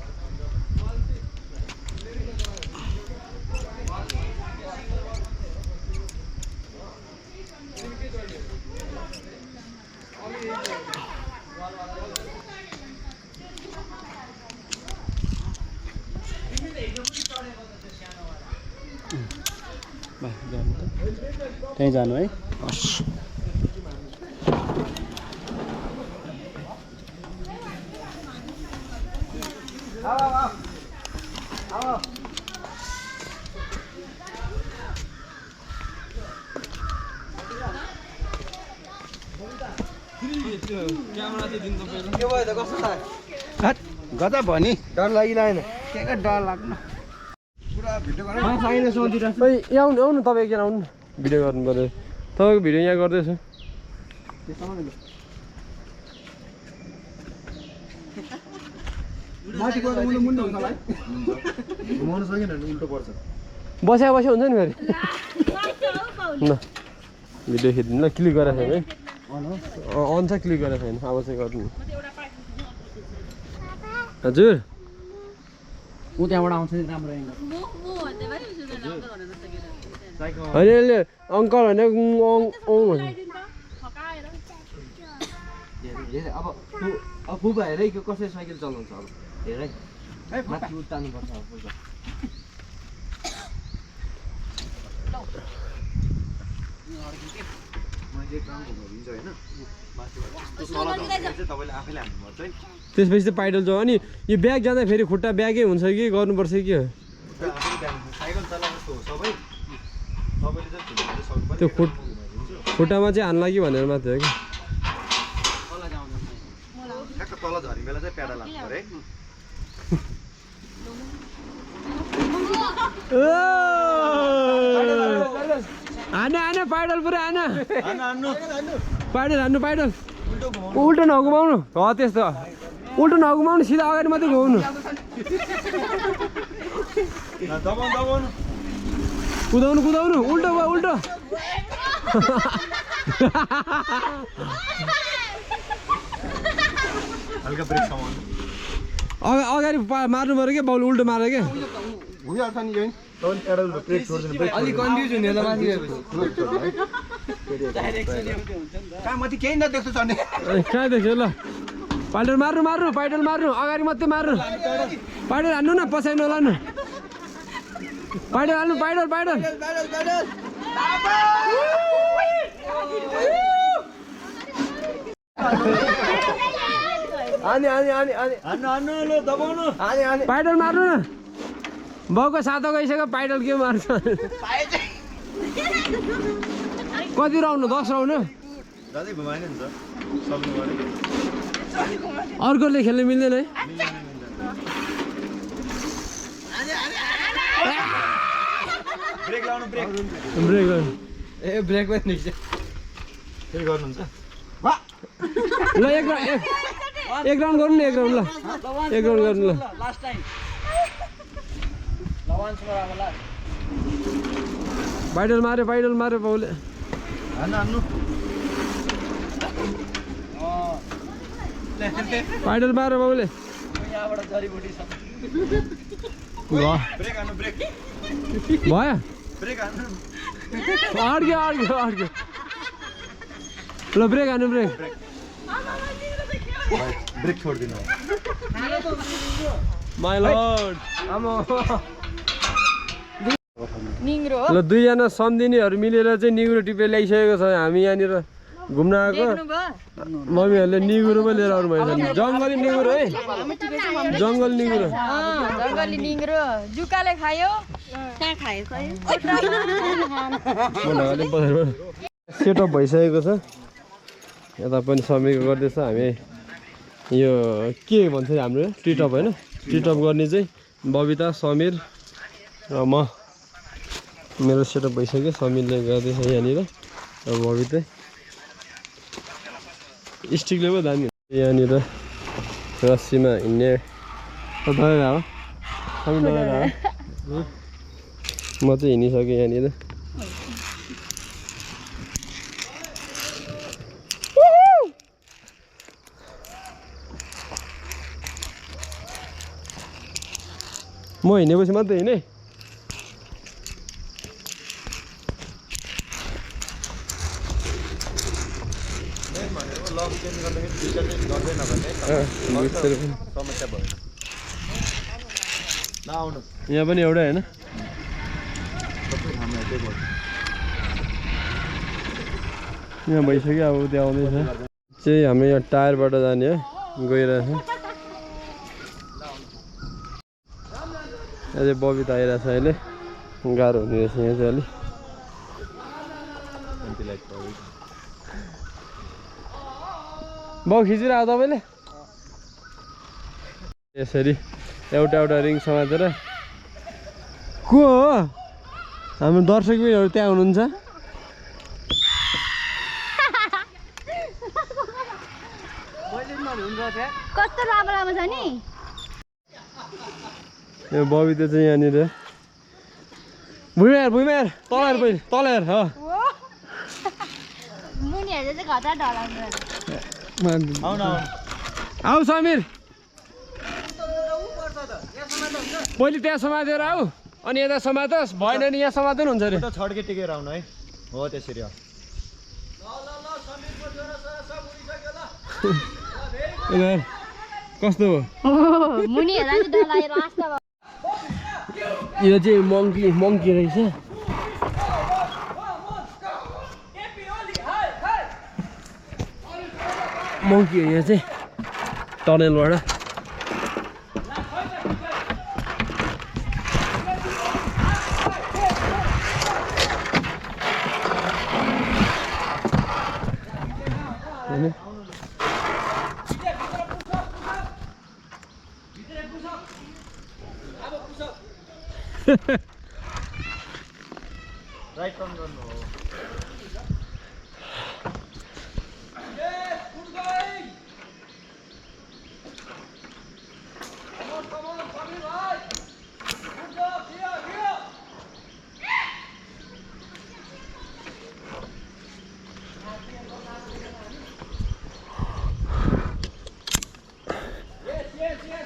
त्यहीँ जानु है गदा भनी डर लागिरहेन के डर लाग्नु पुरा भिडियो गर्नु आउनु आउनु तपाईँ एकजना आउनु भिडियो गर्नु पर्यो तपाईँको भिडियो यहाँ गर्दैछु घुमाउनु सकेन भने उल्टो पर्छ बस्या हुन्छ नि फेरि ल भिडियो खिच्नु ल क्लिक गरेको छैन है अन छ क्लिक गरेको छैन अब चाहिँ गर्नु हजुर ऊ त्यहाँबाट आउँछ नि राम्रो होइन यसले अङ्कल होइन अब फुपा हेरै कसरी साइकल चलाउँछ अब हेरै माथि उतार्नुपर्छ अब फुपा त्यसपछि चाहिँ पाइडल जाऊ अनि यो ब्याग जाँदा फेरि खुट्टा ब्यागै हुन्छ कि गर्नुपर्छ कि त्यो खुट्टामा चाहिँ हान्ला कि भनेर मात्रै हो कि तल झरी बेला चाहिँ प्याडा लाग्नु पर्यो हाने हाने पाइडल पुरै हाने पाइडल हान्नु पाइडल उल्टो नघुमाउनु हो त्यस्तो उल्टो नघुमाउनु सिधा अगाडि मात्रै घुमाउनु कुदाउनु कुदाउनु उल्टो भयो उल्टो हल्का ब्रेक समाउनु अगाडि मार्नु पऱ्यो क्या बाउल उल्टो मार्यो क्या भइहाल्छ नि यही तपाईले प्याडल ब्रेक छोड्दिनु ब्रेक अलि कन्फ्युज हुने होला माथि कहाँ माथि केही नदेख्छु चढ्ने कहाँ देख्यो ल पाइडल मार्नु मार्नु पाइडल मार्नु अगाडि मात्रै मार्नु पाइडल हान्नु न पछाडि नलानु पाइडल हाल्नु पाइडल पाइडल हानी हानी हानी हानी पाइडल मार्नु न बाउको सातो गइसक्यो पाइडल के मार्छ कति राउन्ड 10 राउन्ड दाजु घुमाएन नि त सक्नु पर्यो अर्कोले खेल्न मिल्दैन है ब्रेक लाउनु ब्रेक ब्रेक गर्नु ए ब्रेक पनि निक्छ फेरि गर्नुहुन्छ ल एक राउन्ड गर्नु न एक राउन्ड ल एक राउन्ड गर्नु ल लास्ट टाइम ल वान्स मोर अब लास्ट बाइडल मार्यो बाउले हान्नु बाइडल मार्यो बाउले यहाँबाट जडीबुटी छ भयो ब्रेक हान्नु ब्रेक भयो ब्रेक हान्नु अड्क्यो ल ब्रेक हान्नु ब्रेक ब्रेक छोडिदिनु माई लर्ड निङ्ग्रो ल दुईजना सम्झिनेहरू मिलेर चाहिँ निगुरो टिपेर ल्याइसकेको छ हामी यहाँनिर घुम्न आएको मम्मीहरूले निगुरो पो लिएर आउनु भएछ जङ्गली निगुरो है जङ्गल निगुरो जङ्गली निङ्ग्रो जुकाले खायो कहाँ खायो सेटअप भइसकेको छ यता पनि समीको गर्दैछ हामी यो के भन्छ हाम्रो टिटअप होइन टिटअप गर्ने चाहिँ बबिता समीर र म मेरो सेटअप भइसक्यो समीरले गर्दैछ यहाँनिर र बबिता स्टिकले पो दामी यहाँनिर रस्सीमा हिँड्ने दौडेर हो समी दौडेर हो म चाहिँ हिँडिसकेँ यहाँनिर म हिँडेपछि मात्रै हिँडेँ समस्या भयो नआउनु यहाँ पनि एउटै होइन यहाँ भइसक्यो अब त्यो आउँदैछ चाहिँ हामी यहाँ टायरबाट जाने है गइरहेछ अझै बबिता आइरहेछ अहिले गाह्रो हुने रहेछ यहाँ चाहिँ अलिक बाउ खिचिरहेको तपाईँले यसरी एउटा रिङ समातेर को हो हाम्रो दर्शकहरू त्यहाँ हुनुहुन्छ कस्तो राम्रो छ नि यो बबिता चाहिँ यहाँनिर भुइँमा हेर तल हेर हो मुनि हेर्दा चाहिँ घटा डराउँछ आऊ समीर पहिले त्यहाँ समातेर आऊ अनि यता समातोस् भएन नि यहाँ समात्नु हुन्छ अरे छड्के टिकेर आउनु है हो त्यसरी हो कस्तो हो मुनि हेर्दा चाहिँ डराएर आस्था यो चाहिँ मङ्की रहेछ मङ्की हो यहाँ चाहिँ टनेलबाट राइट टर्न गर्नु हो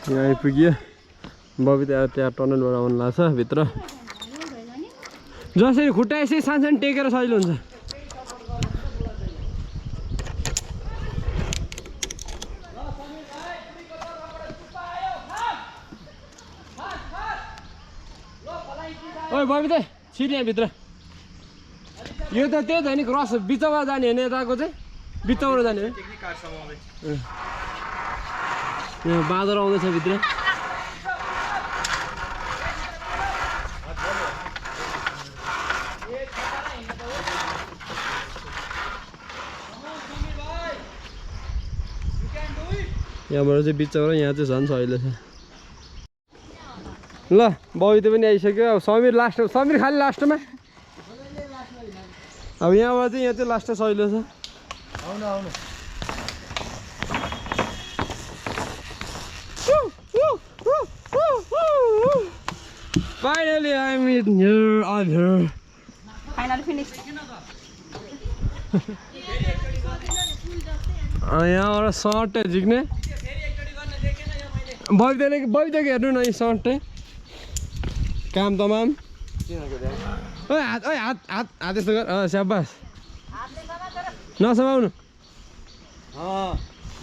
यहाँ आइपुग्यो बबिता त्यहाँ टनलबाट आउनु लाग्छ भित्र जसरी खुट्टा यसै सानसानो टेकेर सजिलो हुन्छ ओइ बबिता छिट यहाँभित्र यो त त्यही त नि क्रस बिचमा जाने होइन यताको चाहिँ बिचबाट जाने हो यहाँ बाँदर आउँदैछ भित्र यहाँबाट चाहिँ बिचबाट यहाँ चाहिँ झन् सजिलो छ ल बबिता पनि आइसक्यो अब समीर लास्ट समीर खालि लास्टमा अब यहाँबाट चाहिँ यहाँ चाहिँ लास्ट सहिलो छ आउनु आउनु Finally I'm in here, I'm here. Finally finished. यहाँबाट सर्ट झिक्ने बबिताको हेर्नु न सर्ट काम तमाम हात हात हात हात यस्तो गर स्याबास नसमाउनु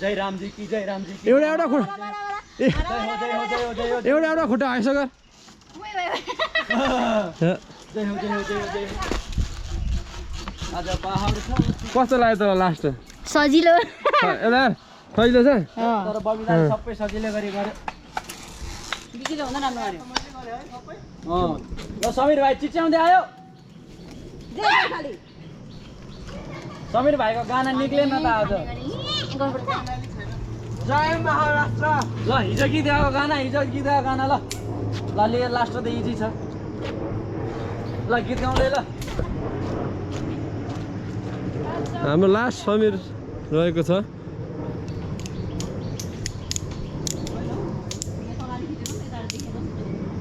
जय रामजी की जय रामजी की एउटा एउटा खुट्टा एउटा एउटा खुट्टा हाइस गर आज पहाड छ कस्तो लाग्यो त लास्ट सजिलो एउटा सजिलो छ तर बबिताले सबै सजिलै गरी गर्यो बिकिले हुँदैन राम्रो गर्यो ल समीर भाइ चिच्याउँदै आयो खाली समीर भाइको गाना निक्लेन त आज जय महाराष्ट्र ल हिजो गीत गाएको गाना ल ल लास्ट त इजी छ ल गीत गाउँदै ल हाम्रो लास्ट समीर रहेको छ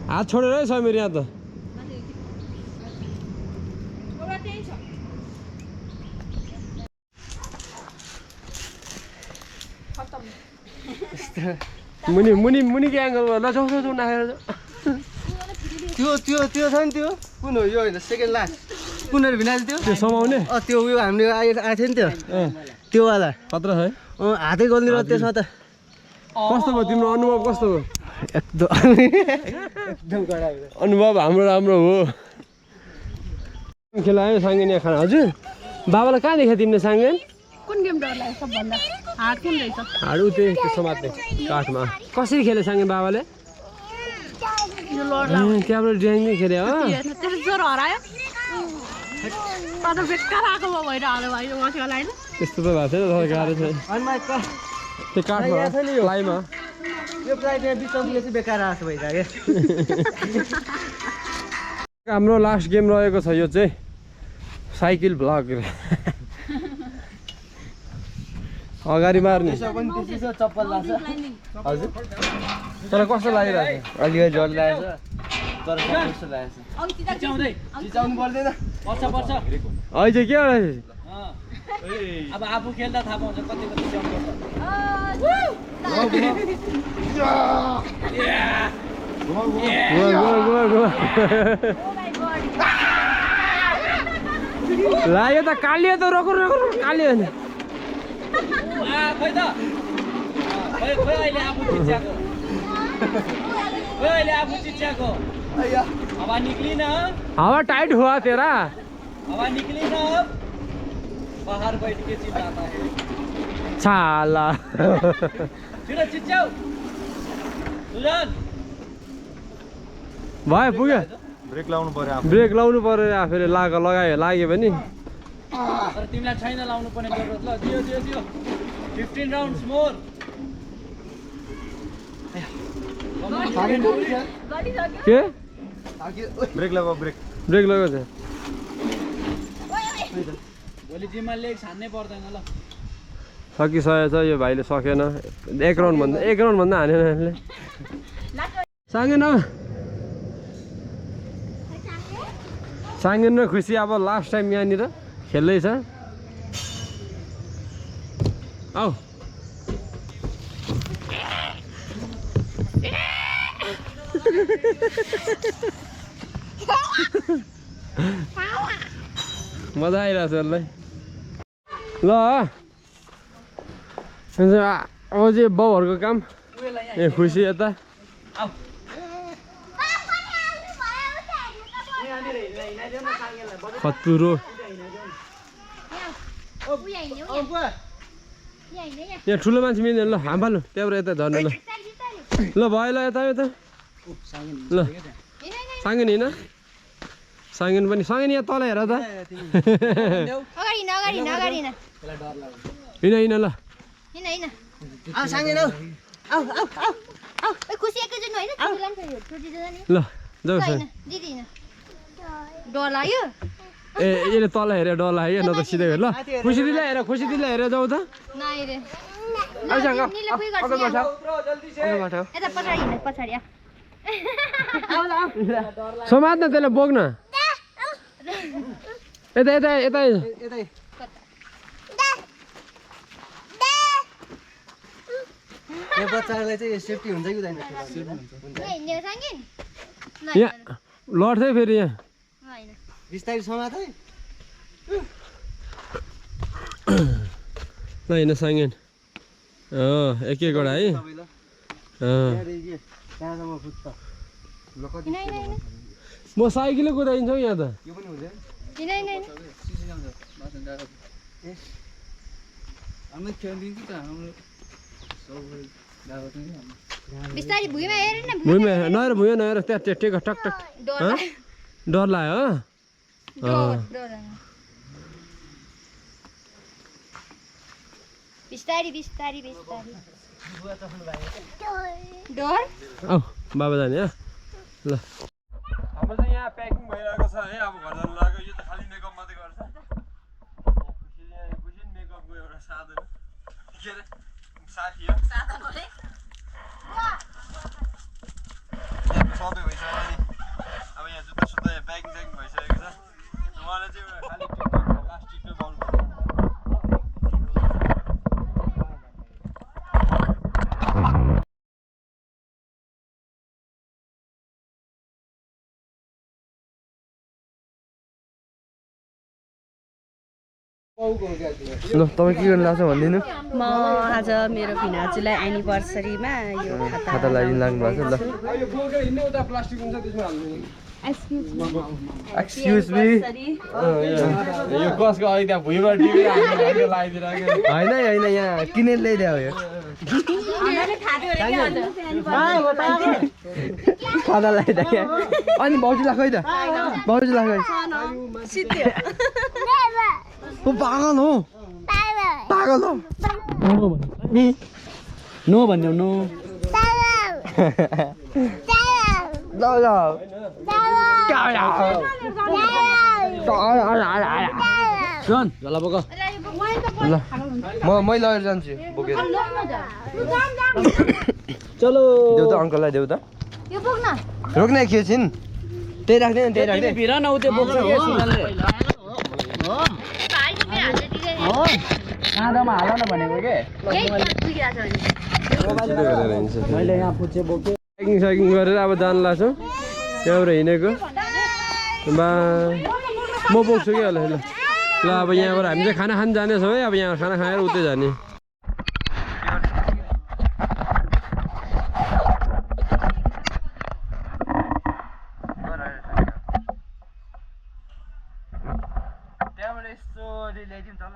हात छोडेर है समीर यहाँ त मुनि मुनि मुनिको एङ्गलमा ल जाउँ जाउँ नाखेर त्यो त्यो त्यो छ नि त्यो कुन हो यो होइन सेकेन्ड लास्ट कुनहरू भिनाइल त्यो त्यो समाउने त्यो उयो हामीले आएको थियो नि त्यो वाला खतरा छ है हातै गोल्ने र त्यसमा त कस्तो भयो तिम्रो अनुभव कस्तो भयो एकदम कडा अनुभव हाम्रो राम्रो हो खेलायो साङ्गेनिया खाना हजुर बाबालाई कहाँ देखायो तिमीले साङ्गेन कुन गेम डर लाग्यो सबभन्दा हार्ड कुन रहेछ हाडु त्यो समात्ने काठमा कसरी खेले साङ्गे बाबाले यो लड त्यहाँबाट ड्राइङ खेले हो त्यसो जोरो हरायो तर बेकार आएको भयो भएर हाल्यो भाइ मसिवाला होइन त्यस्तो त भएको छैन तर गाह्रो छ त्यो काठमा प्लाइमा यो प्राइज बिचौलीले चाहिँ बेकार आएको भइसक्यो हाम्रो लास्ट गेम रहेको छ यो चाहिँ साइकल ब्लक अगाडि मार्ने चप्पल लाग्छ हजुर तर कस्तो लागिरहेको छ अलिकति जड लागेको छ तर कस्तो लागेको छ चिच्याउँदै चिचाउनु पर्दैन पर्छ पर्छ अहिले चाहिँ के होला अब आफू खेल्दा थाहा पाउँछ कति कति चिच्याउनु लाग्यो त कालियो त रोको रोको कालियो नि खोइ त खोइ अहिले आफू चिच्याको खोइ अहिले आफू चिच्याको हावा निक्लिन हावा टाइट हुआ तेरा हावा निक्लिन बाहर बैठ के चिल्लाता है छाला छिटो चिच्याउ सुजन भयो पुग्यो ब्रेक लाउनु पर्यो ब्रेक लाउनु पर्यो आफूले लाग्यो भने तर तिमीलाई छैन लाउनु पर्ने जरुरत ल दियो दियो दियो 15 राउन्ड्स मोर के ब्रेक लगाऊ ब्रेक ब्रेक लगाएको छ भोलि जिम्मा लेग छान्नै पर्दैन ल सकिसकेको छ यो भाइले सकेन एक राउन्ड भन्दा हानेन यसले साङ्गेन र खुसी अब लास्ट टाइम यहाँनिर खेल्दैछ आऊ मजा आइरहेको छ यसलाई ल अब चाहिँ बाउहरूको काम ए खुसी यता खतुरो यहाँ ठुलो मान्छे मिल्दैन ल हाम्फाल्नु त्यहाँबाट यता झर्नु ल ल भयो ल यता यता ल साङ्गेन होइन साङ्गेन पनि साङ्गेन यहाँ तल हेर त हिँड हिँड ल आऊ साङ्गेन आऊ आऊ आऊ आऊ खुसी एकैचोटि ल जाऊ सर डर लाग्यो ए यसले तल हेरेर डर लाग्यो न त सिधै हेर ल खुसी दिदीलाई हेरेर जाऊ त समात न त्यसलाई बोक्न यता यता यता यो बच्चालाई चाहिँ सेफ्टी हुन्छ कि हुँदैन यहाँ लड्छ है फेरि यहाँ बिस्तारै समात है ल हिँड साङ्गेन एक एकवटा है कहाँसम्म फुट्छ म साइकलै कुदाइदिन्छु हौ यहाँ त यो पनि हुँदैन हामी खेलिदिन्छ त हाम्रो बिस्तारै भुइँमा हेर न भुइँमा नहेर भुइँ नहेर त्यहाँ टेक टक टक डर लाग्यो बिस्तारै बिस्तारै बिस्तारै डर औ बाबा जाने ल हाम्रो चाहिँ यहाँ प्याकिङ भइरहेको छ है अब घर जानु लाग्यो यो त खालि मेकअप मात्रै गर्छ खुसी मेकअपको एउटा साधन के अरे साथी हो सबै भइसक्यो नि अब यहाँ जुत्ता सुत्ता प्याकिङ स्याकिङ भइसकेको छ उहाँले चाहिँ एउटा खालि लास्ट टिकटक गर्नु ल तपाईँ के गर्नु लाग्छ भनिदिनु म आज मेरो भिनाजुलाई एनिभर्सरीमा यो खाता लगाइदिनु लाग्नु भएको छ ल यो बोकेर हिँड्ने उता प्लास्टिक हुन्छ त्यसमा हाल्नु एक्सक्युज मी यो कसको अघि त्यहाँ भुइँबाट टिपेर हामीले लगाइदिरहेको होइन यहाँ किनेर ल्याइदियो यो खाता लगाइदियो अनि भाउजूलाई खै त भाउजूलाई खै ऊ पागल हो पागल हो नो भन्नु नो सुन झोला बोक ल मै लगेर जान्छु बोकेर चलो देऊ त अङ्कललाई देऊ त यो बोक्न रोक्ने एकछिन त्यही राख्दैन त्यही राख्दै भिर न उते बोक्छ के सुनाले आधामा हाल न भनेको के मैले यहाँ पुछे बोके प्याकिङ सकिङ गरेर अब जानु लाग्छौँ त्यहाँबाट हिँडेको बा म बोक्छु कि ल ल अब यहाँबाट हामी चाहिँ खाना खान जानेछौँ है अब यहाँ खाना खाएर उतै जाने त्यहाँबाट यस्तो ल्याइदिउँ चल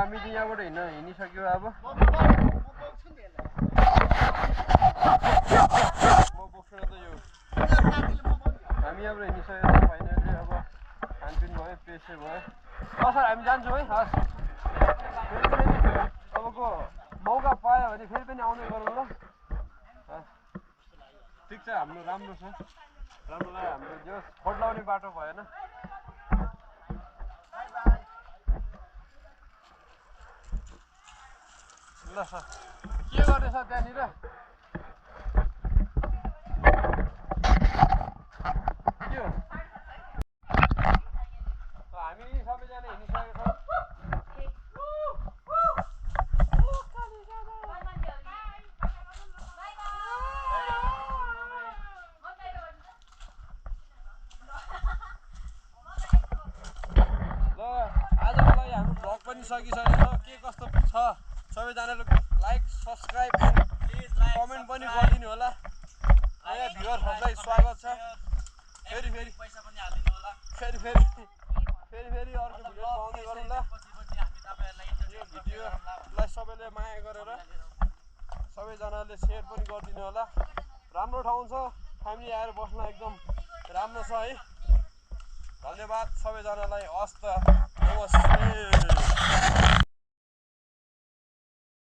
हामी चाहिँ यहाँबाट हिँडिसक्यो अब म बोक्छु न त यो हामी यहाँबाट हिँडिसकेको छ फाइनली अब खानपिन भयो पेसे भयो सर हामी जान्छौँ है हस् तपाईँको मौका पायो भने फेरि पनि आउने गरौँ ल ठिक छ हाम्रो राम्रो छ राम्रो लाग्यो हाम्रो जो खोटलाउने बाटो भएन ल सर के गर्दैछ त्यहाँनिर के हो हामी सबैजना हिँडिसकेको आइसकिसकेको छ के कस्तो छ सबैजनाले लाइक सब्सक्राइब कमेन्ट पनि गरिदिनु होला नयाँ भ्युअरहरूलाई स्वागत छ फेरि अर्को भिडियो पाउने गरौँ ल यो भिडियोलाई सबैले माया गरेर सबैजनाले सेयर पनि गरिदिनु होला राम्रो ठाउँ छ फ्यामिली आएर बस्न एकदम राम्रो छ है धन्यवाद सबैजनालाई हस्त नमस्ते